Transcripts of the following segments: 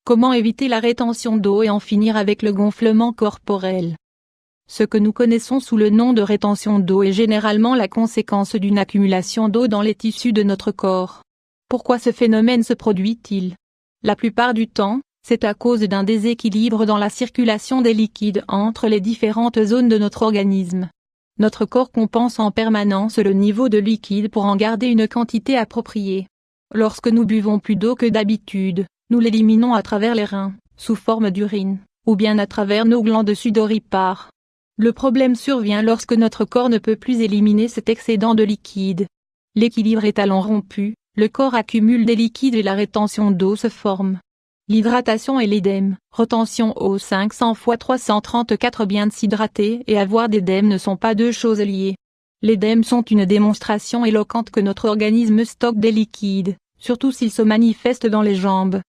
Comment éviter la rétention d'eau et en finir avec le gonflement corporel? Ce que nous connaissons sous le nom de rétention d'eau est généralement la conséquence d'une accumulation d'eau dans les tissus de notre corps. Pourquoi ce phénomène se produit-il? La plupart du temps, c'est à cause d'un déséquilibre dans la circulation des liquides entre les différentes zones de notre organisme. Notre corps compense en permanence le niveau de liquide pour en garder une quantité appropriée. Lorsque nous buvons plus d'eau que d'habitude, nous l'éliminons à travers les reins, sous forme d'urine, ou bien à travers nos glandes sudoripares. Le problème survient lorsque notre corps ne peut plus éliminer cet excédent de liquide. L'équilibre est alors rompu, le corps accumule des liquides et la rétention d'eau se forme. L'hydratation et l'édème, retention eau 500 x 334. Bien s'hydrater et avoir d'édème ne sont pas deux choses liées. L'édème sont une démonstration éloquente que notre organisme stocke des liquides, surtout s'ils se manifestent dans les jambes.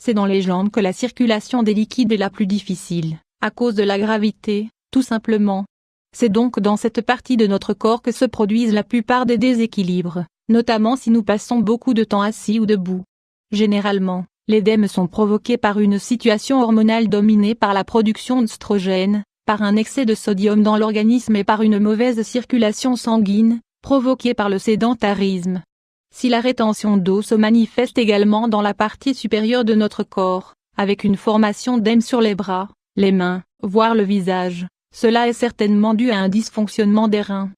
C'est dans les jambes que la circulation des liquides est la plus difficile, à cause de la gravité, tout simplement. C'est donc dans cette partie de notre corps que se produisent la plupart des déséquilibres, notamment si nous passons beaucoup de temps assis ou debout. Généralement, les œdèmes sont provoqués par une situation hormonale dominée par la production d'œstrogènes, par un excès de sodium dans l'organisme et par une mauvaise circulation sanguine, provoquée par le sédentarisme. Si la rétention d'eau se manifeste également dans la partie supérieure de notre corps, avec une formation d'œdème sur les bras, les mains, voire le visage, cela est certainement dû à un dysfonctionnement des reins.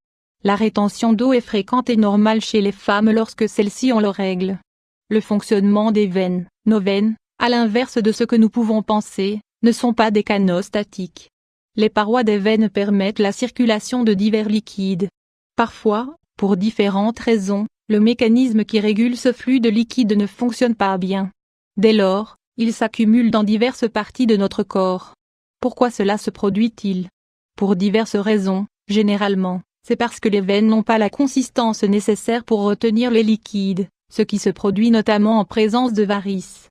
La rétention d'eau est fréquente et normale chez les femmes lorsque celles-ci ont leurs règles. Le fonctionnement des veines, nos veines, à l'inverse de ce que nous pouvons penser, ne sont pas des canaux statiques. Les parois des veines permettent la circulation de divers liquides. Parfois, pour différentes raisons, le mécanisme qui régule ce flux de liquide ne fonctionne pas bien. Dès lors, il s'accumule dans diverses parties de notre corps. Pourquoi cela se produit-il? Pour diverses raisons, généralement, c'est parce que les veines n'ont pas la consistance nécessaire pour retenir les liquides, ce qui se produit notamment en présence de varices.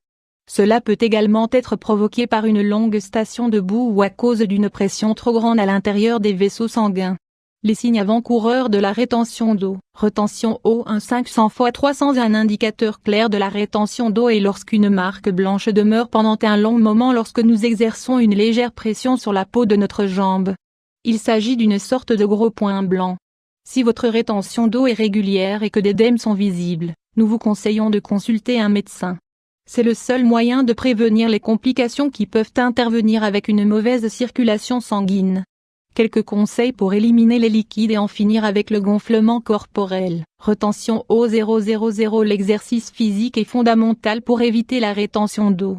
Cela peut également être provoqué par une longue station debout ou à cause d'une pression trop grande à l'intérieur des vaisseaux sanguins. Les signes avant-coureurs de la rétention d'eau. Retention eau 500 x 300. Un indicateur clair de la rétention d'eau est lorsqu'une marque blanche demeure pendant un long moment lorsque nous exerçons une légère pression sur la peau de notre jambe. Il s'agit d'une sorte de gros point blanc. Si votre rétention d'eau est régulière et que des œdèmes sont visibles, nous vous conseillons de consulter un médecin. C'est le seul moyen de prévenir les complications qui peuvent intervenir avec une mauvaise circulation sanguine. Quelques conseils pour éliminer les liquides et en finir avec le gonflement corporel. Retention eau 000. L'exercice physique est fondamental pour éviter la rétention d'eau.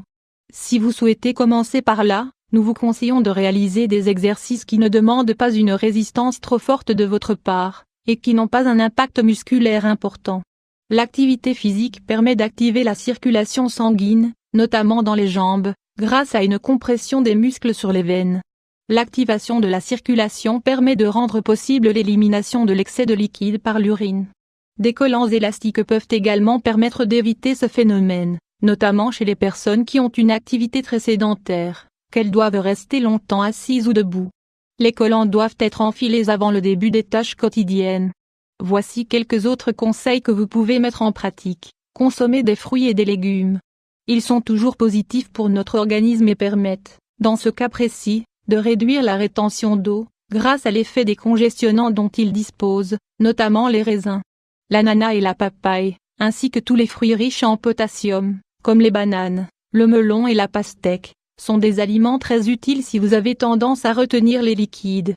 Si vous souhaitez commencer par là, nous vous conseillons de réaliser des exercices qui ne demandent pas une résistance trop forte de votre part, et qui n'ont pas un impact musculaire important. L'activité physique permet d'activer la circulation sanguine, notamment dans les jambes, grâce à une compression des muscles sur les veines. L'activation de la circulation permet de rendre possible l'élimination de l'excès de liquide par l'urine. Des collants élastiques peuvent également permettre d'éviter ce phénomène, notamment chez les personnes qui ont une activité très sédentaire, qu'elles doivent rester longtemps assises ou debout. Les collants doivent être enfilés avant le début des tâches quotidiennes. Voici quelques autres conseils que vous pouvez mettre en pratique. Consommer des fruits et des légumes. Ils sont toujours positifs pour notre organisme et permettent, dans ce cas précis, de réduire la rétention d'eau, grâce à l'effet décongestionnant dont ils disposent, notamment les raisins, l'ananas et la papaye, ainsi que tous les fruits riches en potassium, comme les bananes, le melon et la pastèque, sont des aliments très utiles si vous avez tendance à retenir les liquides.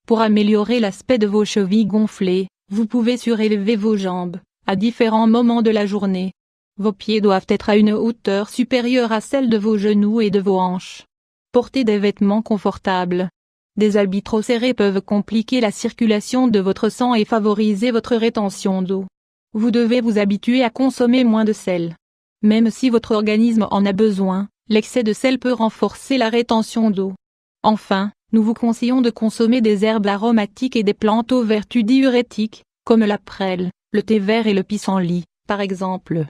Pour améliorer l'aspect de vos chevilles gonflées, vous pouvez surélever vos jambes, à différents moments de la journée. Vos pieds doivent être à une hauteur supérieure à celle de vos genoux et de vos hanches. Portez des vêtements confortables. Des habits trop serrés peuvent compliquer la circulation de votre sang et favoriser votre rétention d'eau. Vous devez vous habituer à consommer moins de sel. Même si votre organisme en a besoin, l'excès de sel peut renforcer la rétention d'eau. Enfin, nous vous conseillons de consommer des herbes aromatiques et des plantes aux vertus diurétiques, comme la prêle, le thé vert et le pissenlit, par exemple.